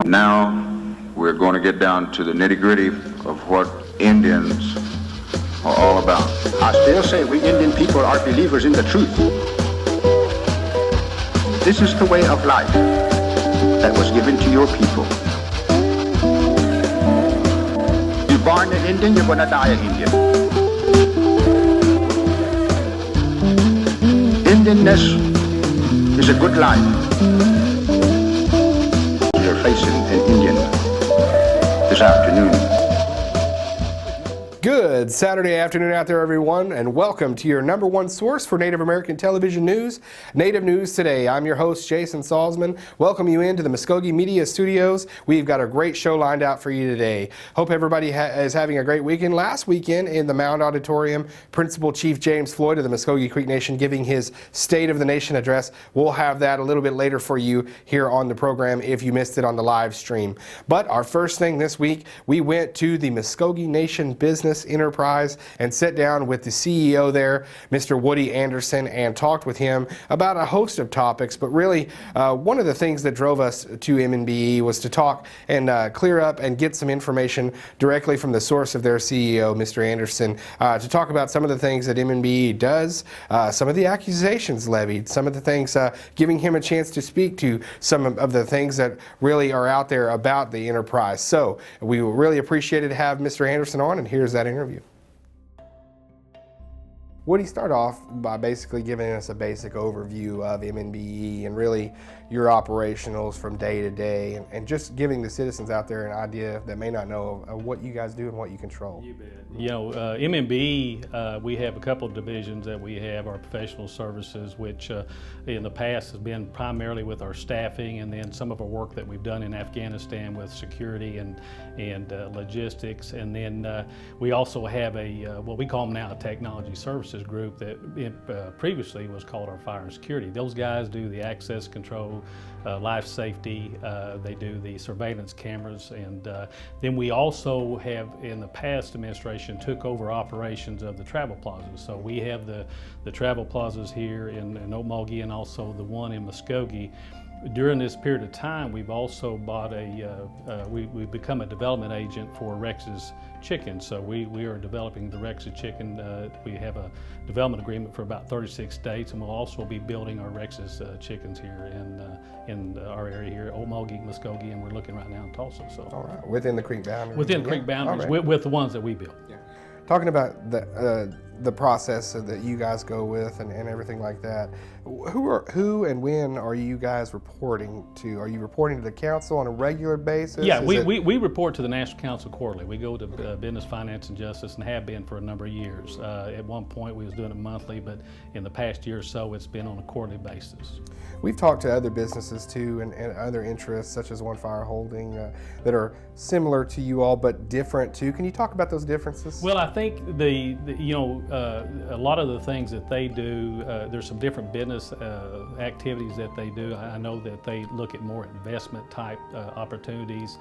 Now we're going to get down to the nitty-gritty of what Indians are all about. I still say we Indian people are believers in the truth. This is the way of life that was given to your people. You're born an Indian, you're going to die an Indian. Indianness is a good life. You're facing an Indian this afternoon. Good Saturday afternoon out there, everyone, and welcome to your number one source for Native American television news, Native News Today. I'm your host, Jason Salzman. Welcome you into the Muskogee Media Studios. We've got a great show lined out for you today. Hope everybody is having a great weekend. Last weekend in the Mound Auditorium, Principal Chief James Floyd of the Muskogee Creek Nation giving his State of the Nation address. We'll have that a little bit later for you here on the program if you missed it on the live stream. But our first thing this week, we went to the Muskogee Nation Business Enterprise and sat down with the CEO there, Mr. Woody Anderson, and talked with him about a host of topics. But really, one of the things that drove us to MNBE was to talk and clear up and get some information directly from the source of their CEO, Mr. Anderson, to talk about some of the things that MNBE does, some of the accusations levied, some of the things, giving him a chance to speak to some of the things that really are out there about the enterprise. So we really appreciated to have Mr. Anderson on, and here's that interview. Woody, start off by basically giving us a basic overview of MNBE and really your operationals from day to day, and just giving the citizens out there an idea that may not know of what you guys do and what you control. You bet. You know, MNBE, we have a couple of divisions that we have. Our professional services, which in the past has been primarily with our staffing, and then some of our work that we've done in Afghanistan with security and logistics. And then we also have a what we call now a technology services group that previously was called our fire and security. Those guys do the access control, life safety, they do the surveillance cameras, and then we also have, in the past administration, took over operations of the travel plazas. So we have the travel plazas here in Okmulgee and also the one in Muskogee. During this period of time, we've also bought we've become a development agent for Rex's chicken. So we are developing the Rex's chicken. We have a development agreement for about 36 states, and we'll also be building our Rex's chickens here in our area here, Okmulgee, Muskogee, and we're looking right now in Tulsa. So all right, within the creek boundaries. Within the creek boundaries, right. with the ones that we built. Yeah. Talking about the process that you guys go with and everything like that, who and when are you guys reporting to? Are you reporting to the council on a regular basis? Yeah, we report to the National Council quarterly. We go to Business, Finance, and Justice, and have been for a number of years. At one point we was doing it monthly, but in the past year or so it's been on a quarterly basis. We've talked to other businesses too, and other interests such as One Fire Holding that are similar to you all but different too. Can you talk about those differences? Well, I think a lot of the things that they do, there's some different business activities that they do. I know that they look at more investment type opportunities.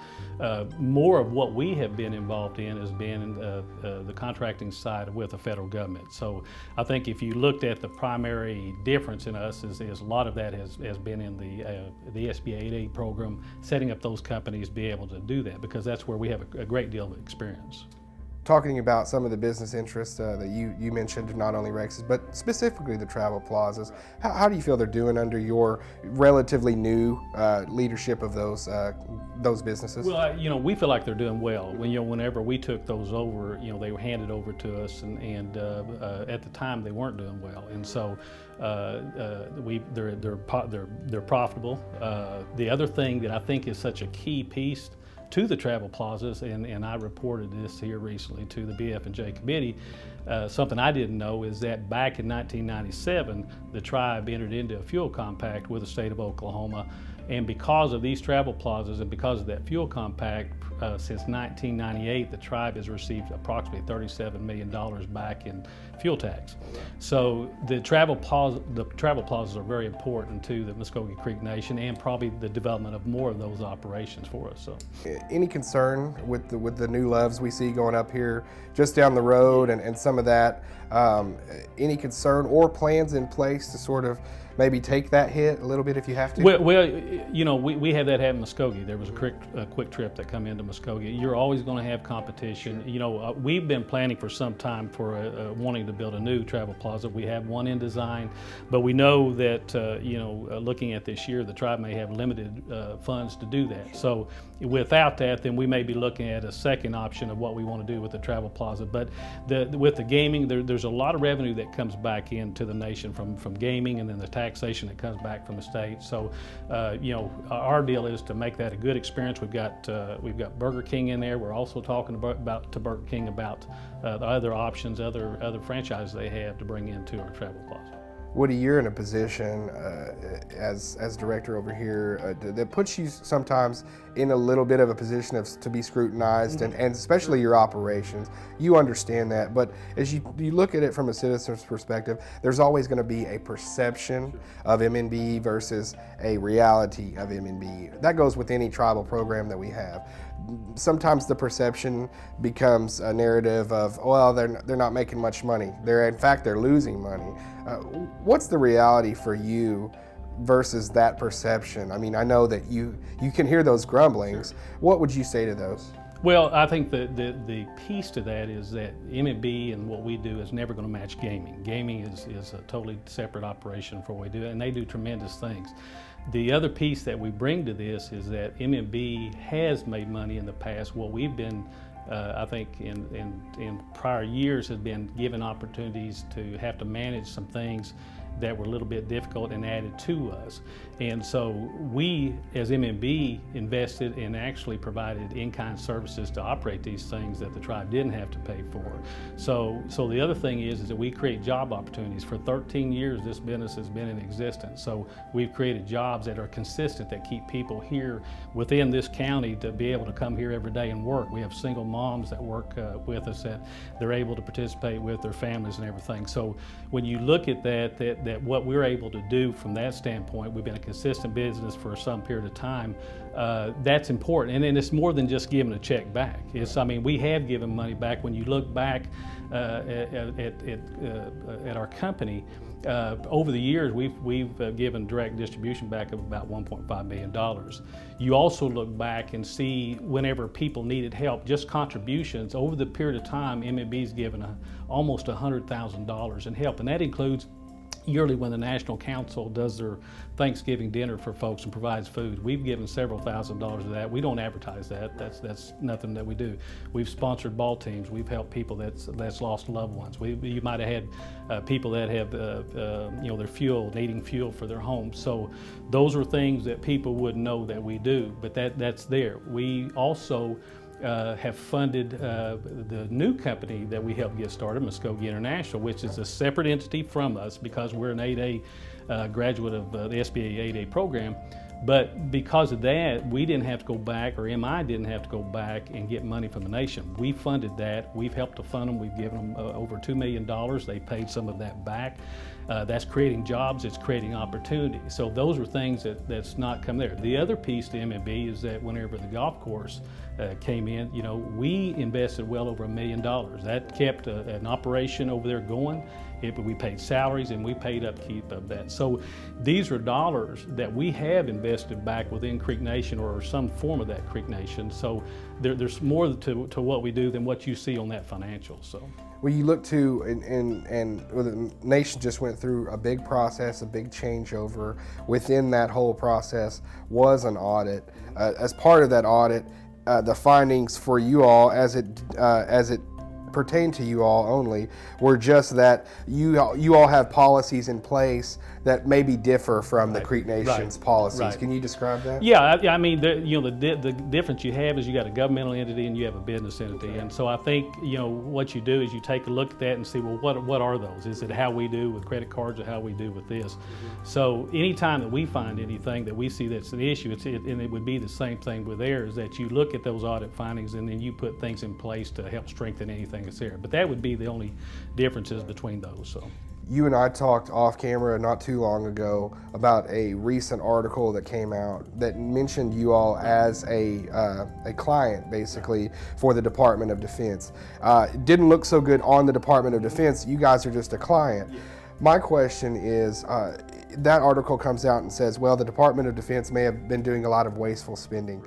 More of what we have been involved in has been the contracting side with the federal government. So I think if you looked at the primary difference in us is a lot of that has been in the SBA 8A program, setting up those companies to be able to do that, because that's where we have a great deal of experience. Talking about some of the business interests that you mentioned, not only Rex's, but specifically the travel plazas, how do you feel they're doing under your relatively new leadership of those businesses? Well, we feel like they're doing well. Whenever we took those over, they were handed over to us, and at the time they weren't doing well, and so they're profitable. The other thing that I think is such a key piece to the travel plazas, and I reported this here recently to the BF&J committee, something I didn't know is that back in 1997, the tribe entered into a fuel compact with the state of Oklahoma, and because of these travel plazas and because of that fuel compact, since 1998, the tribe has received approximately $37 million back in fuel tax. So the travel plazas are very important to the Muskogee Creek Nation, and probably the development of more of those operations for us. So, any concern with the new loves we see going up here just down the road and some of that? Any concern or plans in place to sort of maybe take that hit a little bit if you have to? Well, you know, we had that happen in Muskogee. There was a quick trip that come into Muskogee. You're always going to have competition. You know, we've been planning for some time for wanting to build a new travel plaza. We have one in design, but we know that, you know, looking at this year, the tribe may have limited funds to do that. So without that, then we may be looking at a second option of what we want to do with the travel plaza. But with the gaming, there's a lot of revenue that comes back into the nation from gaming, and then the taxation that comes back from the state. So, you know, our deal is to make that a good experience. We've got Burger King in there. We're also talking about to Burger King about the other options, other franchises they have to bring into our travel plaza. Woody, you're in a position as director over here that puts you sometimes in a little bit of a position to be scrutinized, and especially your operations. You understand that, but as you look at it from a citizen's perspective, there's always going to be a perception of MNBE versus a reality of MNBE. That goes with any tribal program that we have. Sometimes the perception becomes a narrative of, well, they're not making much money. In fact, they're losing money. What's the reality for you versus that perception? I mean, I know that you can hear those grumblings. What would you say to those? Well, I think the piece to that is that MNBE and what we do is never going to match gaming. Gaming is a totally separate operation for what we do, and they do tremendous things. The other piece that we bring to this is that MNBE has made money in the past. What we've been, I think, in prior years has been given opportunities to have to manage some things that were a little bit difficult and added to us. And so we, as MNBE, invested and actually provided in-kind services to operate these things that the tribe didn't have to pay for. So the other thing is that we create job opportunities. For 13 years, this business has been in existence. So we've created jobs that are consistent, that keep people here within this county to be able to come here every day and work. We have single moms that work with us, that they're able to participate with their families and everything. So when you look at that what we're able to do from that standpoint, we've been a consistent business for some period of time. That's important, and it's more than just giving a check back. I mean, we have given money back. When you look back at our company, over the years, we've given direct distribution back of about $1.5 million. You also look back and see whenever people needed help, just contributions. Over the period of time, MNBE's given almost $100,000 in help, and that includes yearly when the National Council does their Thanksgiving dinner for folks and provides food. We've given several $1,000s of that. We don't advertise that. That's nothing that we do. We've sponsored ball teams. We've helped people that's lost loved ones. You might have had people that have you know, their needing fuel for their homes. So those are things that people wouldn't know that we do, but that's there. We also have funded the new company that we helped get started, Muskogee International, which is a separate entity from us because we're an 8A graduate of the SBA 8A program. But because of that, we didn't have to go back, or MI didn't have to go back and get money from the nation. We funded that. We've helped to fund them. We've given them over $2 million. They paid some of that back. That's creating jobs. It's creating opportunity. So those are things that's not come there. The other piece to MNBE is that whenever the golf course came in, you know, we invested well over $1 million. That kept an operation over there going. We paid salaries and we paid upkeep of that. So these are dollars that we have invested back within Creek Nation or some form of that Creek Nation. So there's more to what we do than what you see on that financial. So. Well, you look to, and the nation just went through a big process, a big changeover. Within that whole process was an audit. As part of that audit, the findings for you all, as it pertain to you all only, were just that you all have policies in place that maybe differ from the Creek Nation's policies. Right. Can you describe that? Yeah, I mean, the difference you have is you got a governmental entity and you have a business entity, and so I think, you know, what you do is you take a look at that and see, well, what are those? Is it how we do with credit cards or how we do with this? So anytime that we find anything that we see that's an issue, and it would be the same thing with theirs, that you look at those audit findings and then you put things in place to help strengthen anything that's there. But that would be the only differences between those. So. You and I talked off camera not too long ago about a recent article that came out that mentioned you all as a client, basically, for the Department of Defense. It didn't look so good on the Department of Defense. You guys are just a client. My question is, that article comes out and says, well, the Department of Defense may have been doing a lot of wasteful spending.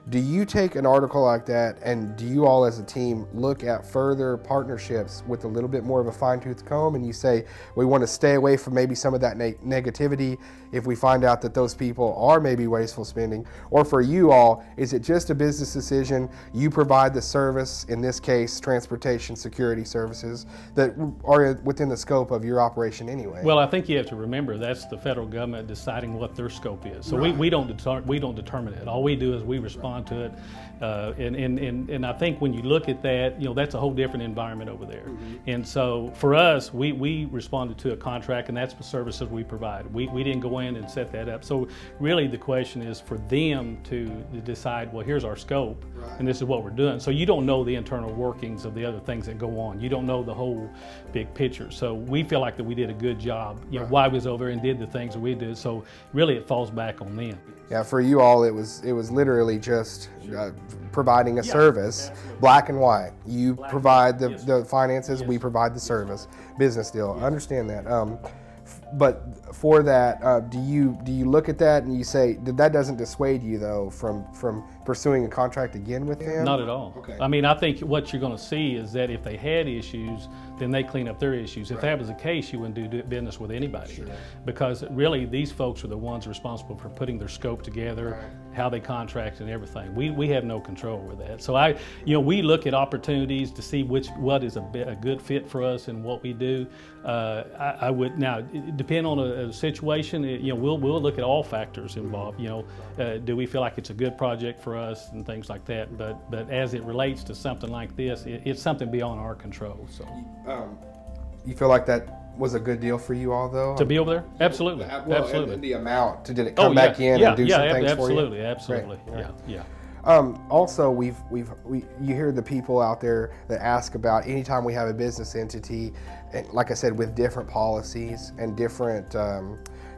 Do you take an article like that, and do you all as a team look at further partnerships with a little bit more of a fine-tooth comb, and you say, we want to stay away from maybe some of that negativity if we find out that those people are maybe wasteful spending? Or for you all, is it just a business decision? You provide the service, in this case, transportation security services, that are within the scope of your operation anyway? Well, I think you have to remember that's the federal government deciding what their scope is. So we don't determine it. All we do is we respond to it, and I think when you look at that, that's a whole different environment over there. And so for us, we responded to a contract, and that's the services we provide. We didn't go in and set that up. So really the question is for them to decide, well, here's our scope, and this is what we're doing. So you don't know the internal workings of the other things that go on. You don't know the whole big picture. So we feel like that we did a good job, why we was over and did the things that we did. So really it falls back on them. Yeah, for you all, it was literally just providing a service, black and white. You provide the finances, we provide the service. Business deal. I understand that. But for that, do you look at that and you say that doesn't dissuade you though from pursuing a contract again with them? Not at all. Okay. I mean, I think what you're going to see is that if they had issues, then they clean up their issues. If that was the case, you wouldn't do business with anybody, because really these folks are the ones responsible for putting their scope together, how they contract and everything. We have no control over that. So we look at opportunities to see what is a good fit for us and what we do. I would now depend on a situation. We'll look at all factors involved. Do we feel like it's a good project for us and things like that? But as it relates to something like this, it's something beyond our control. So. You feel like that was a good deal for you all, though? To be over there? Absolutely. Well, absolutely. And the amount, did it come back in and do some things for you? Absolutely. Right. Yeah. Also, you hear the people out there that ask about anytime we have a business entity, and like I said, with different policies and different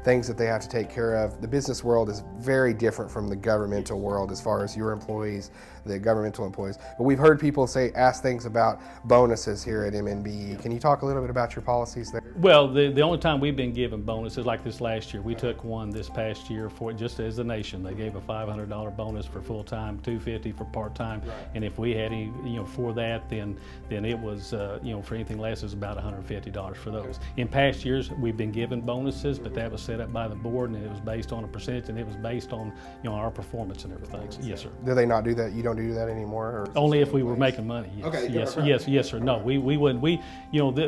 things that they have to take care of. The business world is very different from the governmental world as far as your employees, the governmental employees. But we've heard people ask things about bonuses here at MNBE. Can you talk a little bit about your policies there? Well, the only time we've been given bonuses like this last year, we took one this past year for just as a nation. They gave a $500 bonus for full-time, $250 for part-time, and if we had any, for that, then it was, for anything less, it was about $150 for those. In past years, we've been given bonuses, but that was set up by the board, and it was based on a percentage, and it was based on our performance and everything. So, yes, sir. Do they not do that? You don't do that anymore? Or only if we were making money. Yes. Okay. Yes, sir. No, we wouldn't.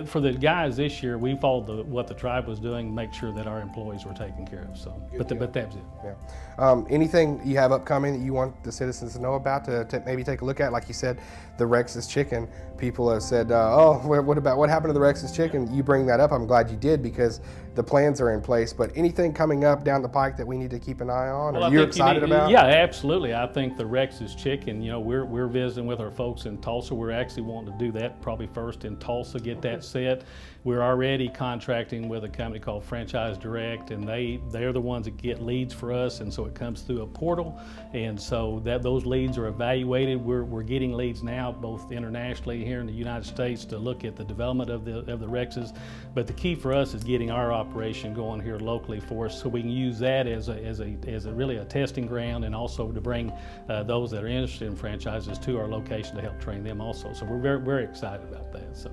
For the guys this year, we followed what the tribe was doing to make sure that our employees were taken care of. So, but that was it. Yeah. Anything you have upcoming that you want the citizens to know about to maybe take a look at? Like you said, the Rex's Chicken. People have said, what happened to the Rex's Chicken? You bring that up. I'm glad you did, because the plans are in place. But anything coming up down the pike that we need to keep an eye on? Well, are you excited about? Yeah, absolutely. I think the Rex's Chicken, we're visiting with our folks in Tulsa. We're actually wanting to do that probably first in Tulsa, get that set. We're already contracting with a company called Franchise Direct, and they're the ones that get leads for us, and so it comes through a portal, and so those leads are evaluated. We're getting leads now, both internationally here in the United States, to look at the development of the Rexes. But the key for us is getting our operation going here locally for us, so we can use that as really a testing ground, and also to bring those that are interested in franchises to our location to help train them also. So we're very, very excited about that. So.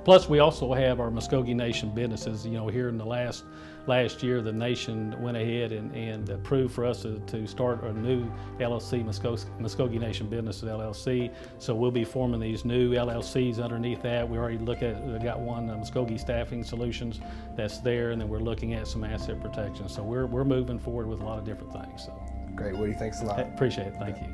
Plus, we also have our Muskogee Nation businesses. Here in the last year, the nation went ahead and approved for us to start a new LLC, Muskogee Nation Businesses LLC. So we'll be forming these new LLCs underneath that. We already got one, Muskogee Staffing Solutions, that's there, and then we're looking at some asset protection. So we're moving forward with a lot of different things. So. Great, Woody. Thanks a lot. I appreciate it. Thank you.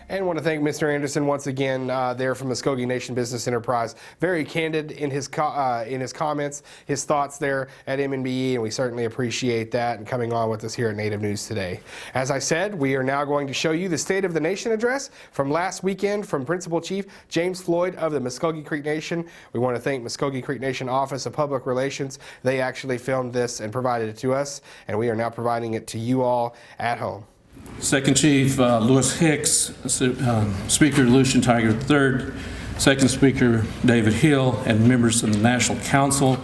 And want to thank Mr. Anderson once again there from Muskogee Nation Business Enterprise. Very candid in his comments, his thoughts there at MNBE, and we certainly appreciate that and coming on with us here at Native News Today. As I said, we are now going to show you the State of the Nation address from last weekend from Principal Chief James Floyd of the Muskogee Creek Nation. We want to thank Muskogee Creek Nation Office of Public Relations. They actually filmed this and provided it to us, and we are now providing it to you all at home. Second Chief Lewis Hicks, Speaker Lucian Tiger III, Second Speaker David Hill, and members of the National Council,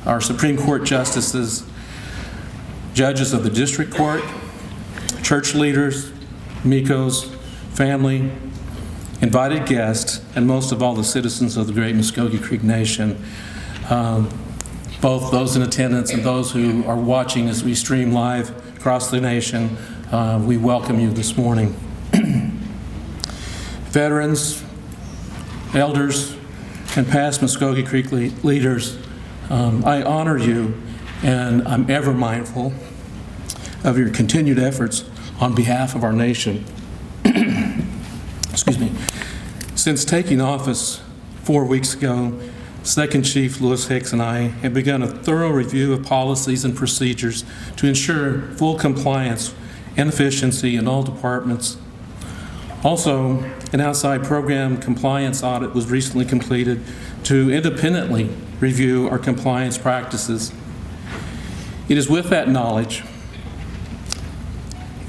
our Supreme Court Justices, judges of the district court, church leaders, amigos, family, invited guests, and most of all the citizens of the great Muskogee Creek Nation, both those in attendance and those who are watching as we stream live across the nation. We welcome you this morning. Veterans, elders, and past Muskogee Creek leaders, I honor you, and I'm ever mindful of your continued efforts on behalf of our nation. Excuse me. Since taking office 4 weeks ago, Second Chief Lewis Hicks and I have begun a thorough review of policies and procedures to ensure full compliance and efficiency in all departments. Also, an outside program compliance audit was recently completed to independently review our compliance practices. It is with that knowledge,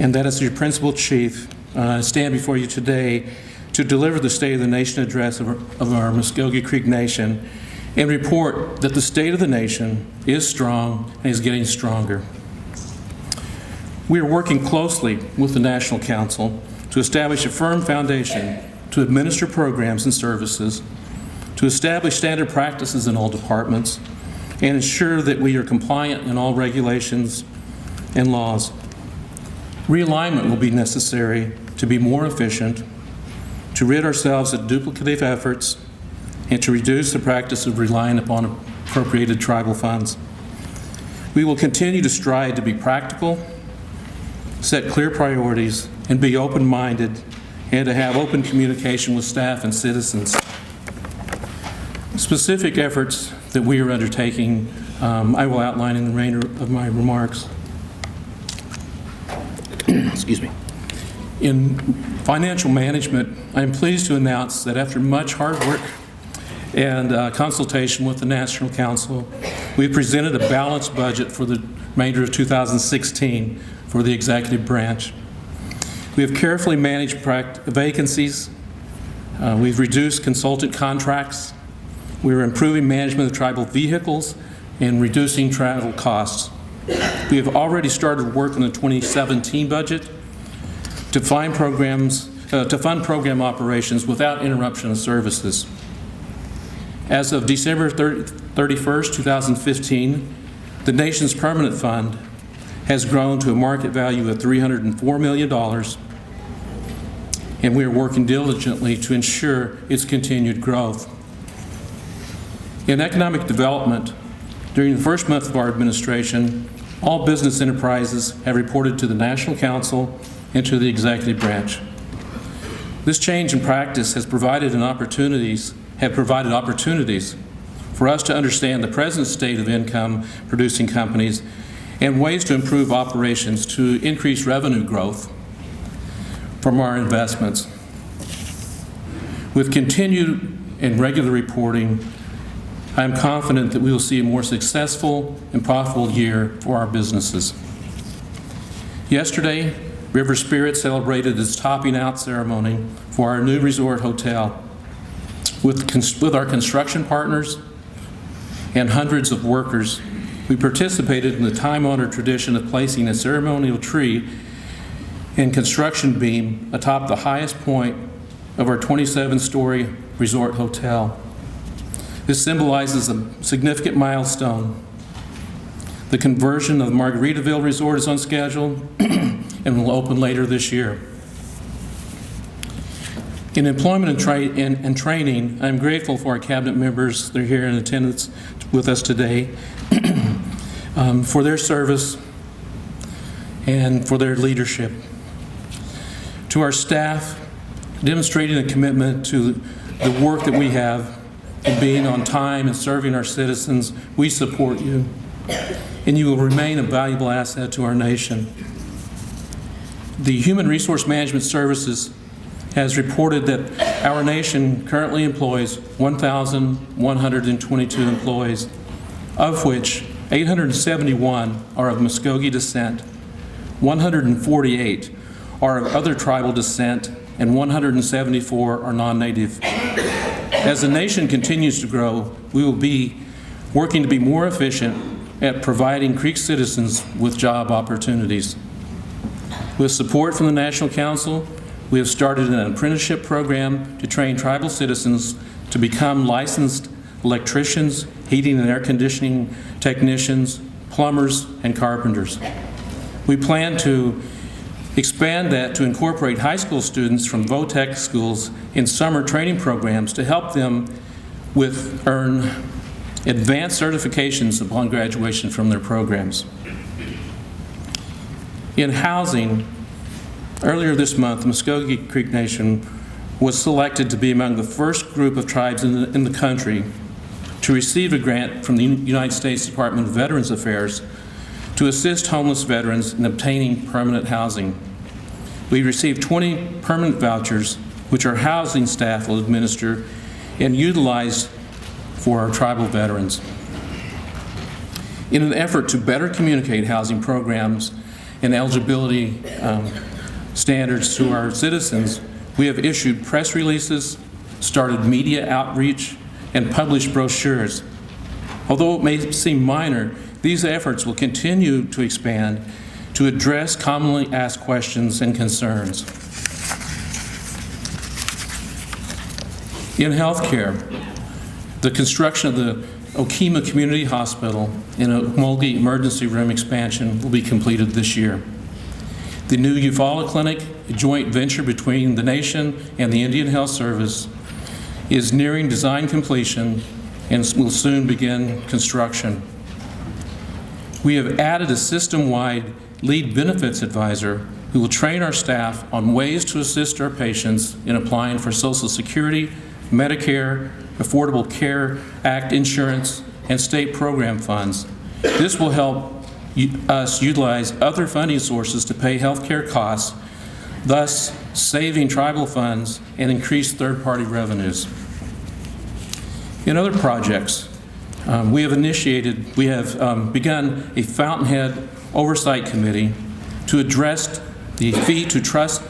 and that as your principal chief, I stand before you today to deliver the State of the Nation address of our Muskogee Creek Nation and report that the state of the nation is strong and is getting stronger. We are working closely with the National Council to establish a firm foundation to administer programs and services, to establish standard practices in all departments, and ensure that we are compliant in all regulations and laws. Realignment will be necessary to be more efficient, to rid ourselves of duplicative efforts, and to reduce the practice of relying upon appropriated tribal funds. We will continue to strive to be practical, set clear priorities, and be open-minded, and to have open communication with staff and citizens. Specific efforts that we are undertaking, I will outline in the remainder of my remarks. Excuse me. In financial management, I am pleased to announce that after much hard work and consultation with the National Council, we presented a balanced budget for the remainder of 2016 for the executive branch. We have carefully managed vacancies. We've reduced consultant contracts. We're improving management of tribal vehicles and reducing travel costs. We have already started work on the 2017 budget to fund program operations without interruption of services. As of December 31st, 2015, the nation's permanent fund has grown to a market value of $304 million, and we are working diligently to ensure its continued growth. In economic development, during the first month of our administration, all business enterprises have reported to the National Council and to the executive branch. This change in practice has provided opportunities for us to understand the present state of income-producing companies and ways to improve operations to increase revenue growth from our investments. With continued and regular reporting, I am confident that we will see a more successful and profitable year for our businesses. Yesterday, River Spirit celebrated its topping out ceremony for our new resort hotel. With our construction partners and hundreds of workers, we participated in the time-honored tradition of placing a ceremonial tree and construction beam atop the highest point of our 27-story resort hotel. This symbolizes a significant milestone. The conversion of the Margaritaville Resort is on schedule and will open later this year. In employment and training, I'm grateful for our cabinet members that are here in attendance with us today for their service and for their leadership. To our staff, demonstrating a commitment to the work that we have in being on time and serving our citizens, we support you, and you will remain a valuable asset to our nation. The Human Resource Management Services has reported that our nation currently employs 1,122 employees, of which 871 are of Muskogee descent, 148 are of other tribal descent, and 174 are non-native. As the nation continues to grow, we will be working to be more efficient at providing Creek citizens with job opportunities. With support from the National Council, we have started an apprenticeship program to train tribal citizens to become licensed electricians, heating and air conditioning technicians, plumbers, and carpenters. We plan to expand that to incorporate high school students from VOTEC schools in summer training programs to help them earn advanced certifications upon graduation from their programs. In housing, earlier this month, the Muskogee Creek Nation was selected to be among the first group of tribes in the country to receive a grant from the United States Department of Veterans Affairs to assist homeless veterans in obtaining permanent housing. We received 20 permanent vouchers, which our housing staff will administer and utilize for our tribal veterans. In an effort to better communicate housing programs and eligibility standards to our citizens, we have issued press releases, started media outreach, and published brochures. Although it may seem minor, these efforts will continue to expand to address commonly asked questions and concerns. In healthcare, the construction of the Okemah Community Hospital and a Mulgi emergency room expansion will be completed this year. The new Eufaula Clinic, a joint venture between the nation and the Indian Health Service, is nearing design completion and will soon begin construction. We have added a system-wide lead benefits advisor who will train our staff on ways to assist our patients in applying for Social Security, Medicare, Affordable Care Act insurance, and state program funds. This will help us utilize other funding sources to pay health care costs, thus saving tribal funds and increase third-party revenues. In other projects, we have begun a Fountainhead Oversight Committee to address the fee to trust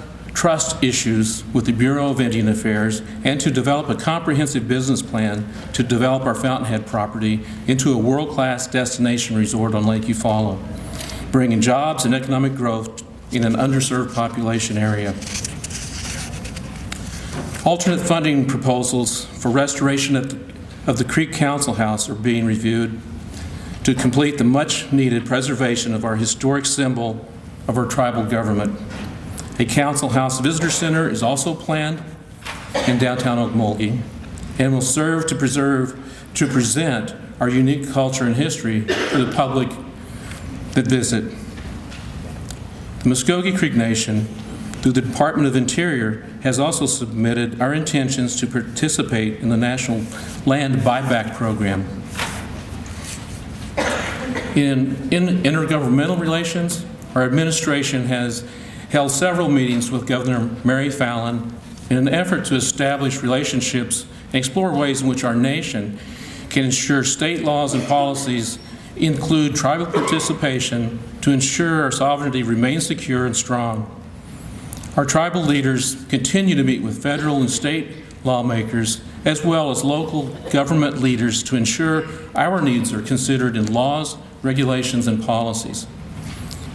issues with the Bureau of Indian Affairs and to develop a comprehensive business plan to develop our Fountainhead property into a world-class destination resort on Lake Eufaula, bringing jobs and economic growth in an underserved population area. Alternate funding proposals for restoration of the Creek Council House are being reviewed to complete the much-needed preservation of our historic symbol of our tribal government. A Council House Visitor Center is also planned in downtown Okmulgee and will serve to present our unique culture and history for the public that visit. The Muskogee Creek Nation, through the Department of Interior, has also submitted our intentions to participate in the National Land Buyback Program. In intergovernmental relations, our administration has held several meetings with Governor Mary Fallin in an effort to establish relationships and explore ways in which our nation can ensure state laws and policies include tribal participation to ensure our sovereignty remains secure and strong. Our tribal leaders continue to meet with federal and state lawmakers as well as local government leaders to ensure our needs are considered in laws, regulations, and policies.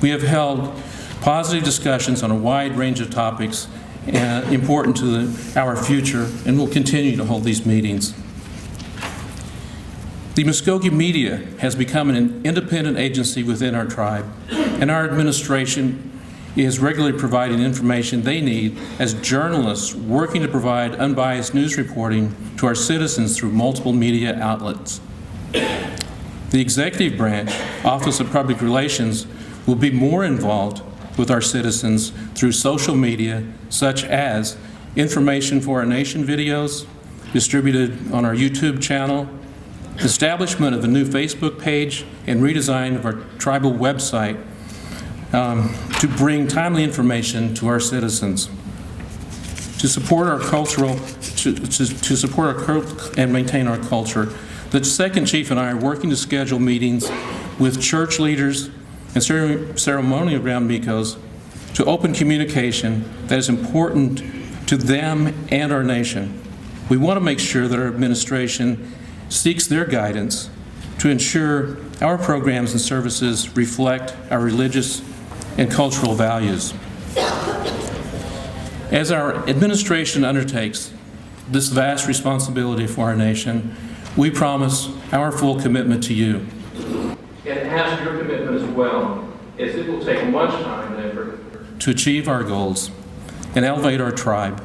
We have held positive discussions on a wide range of topics important to our future, and will continue to hold these meetings. The Muskogee media has become an independent agency within our tribe, and our administration is regularly providing information they need as journalists working to provide unbiased news reporting to our citizens through multiple media outlets. The executive branch, Office of Public Relations, will be more involved with our citizens through social media, such as Information for Our Nation videos distributed on our YouTube channel, establishment of a new Facebook page, and redesign of our tribal website to bring timely information to our citizens. To support our cultural, to support our and maintain our culture, the second chief and I are working to schedule meetings with church leaders and ceremonial ground Mikos to open communication that is important to them and our nation. We want to make sure that our administration seeks their guidance to ensure our programs and services reflect our religious and cultural values. As our administration undertakes this vast responsibility for our nation, we promise our full commitment to you. And ask your commitment as well, as it will take much time and effort to achieve our goals and elevate our tribe.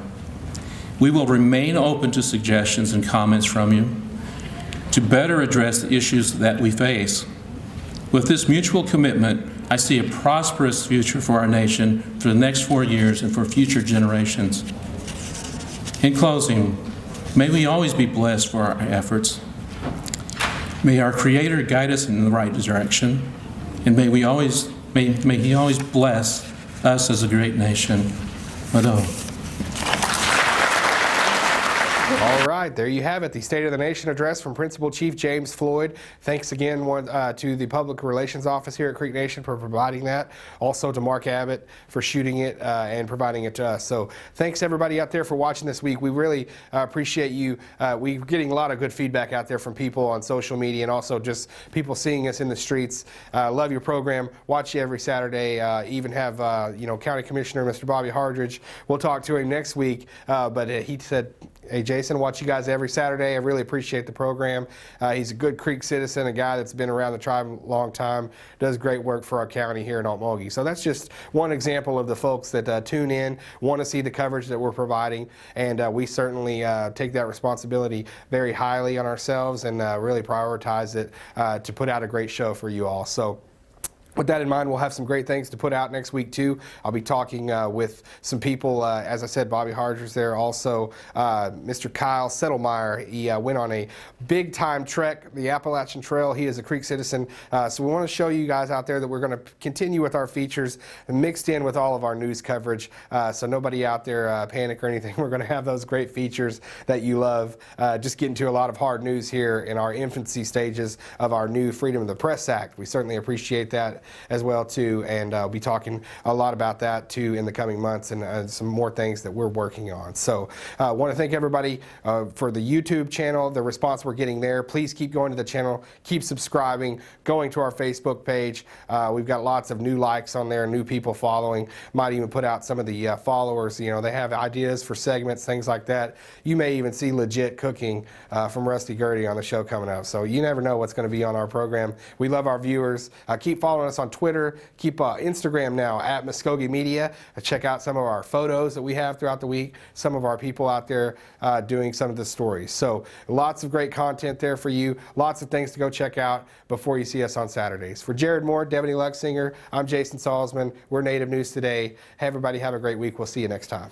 We will remain open to suggestions and comments from you to better address the issues that we face. With this mutual commitment, I see a prosperous future for our nation for the next 4 years and for future generations. In closing, may we always be blessed for our efforts. May our Creator guide us in the right direction, and may He always bless us as a great nation. Mado. All right, there you have it, the State of the Nation address from Principal Chief James Floyd. Thanks again to the Public Relations Office here at Creek Nation for providing that. Also to Mark Abbott for shooting it and providing it to us. So thanks everybody out there for watching this week. We really appreciate you. We're getting a lot of good feedback out there from people on social media and also just people seeing us in the streets. Love your program. Watch you every Saturday. Even have County Commissioner Mr. Bobby Hardridge. We'll talk to him next week. But he said, hey, Jason, watch you guys every Saturday. I really appreciate the program. He's a good Creek citizen, a guy that's been around the tribe a long time, does great work for our county here in Okmulgee. So that's just one example of the folks that tune in, want to see the coverage that we're providing, and we certainly take that responsibility very highly on ourselves and really prioritize it to put out a great show for you all. So with that in mind, we'll have some great things to put out next week, too. I'll be talking with some people. As I said, Bobby Hardridge there. Also, Mr. Kyle Settlemeyer. He went on a big-time trek, the Appalachian Trail. He is a Creek citizen. So we want to show you guys out there that we're going to continue with our features mixed in with all of our news coverage. So nobody out there panic or anything. We're going to have those great features that you love. Just getting to a lot of hard news here in our infancy stages of our new Freedom of the Press Act. We certainly appreciate that as well too, and I'll be talking a lot about that too in the coming months and some more things that we're working on. So I want to thank everybody for the YouTube channel, the response we're getting there. Please keep going to the channel, keep subscribing, going to our Facebook page. We've got lots of new likes on there, new people following. Might even put out some of the followers, they have ideas for segments, things like that. You may even see legit cooking from Rusty Gertie on the show coming up. So you never know what's going to be on our program. We love our viewers. Keep following us on Twitter, keep Instagram now at Muskogee Media. Check out some of our photos that we have throughout the week, some of our people out there doing some of the stories. So lots of great content there for you, lots of things to go check out before you see us on Saturdays. For Jared Moore, Devaney Luxinger, I'm Jason Salzman. We're Native News Today. Hey, everybody, have a great week. We'll see you next time.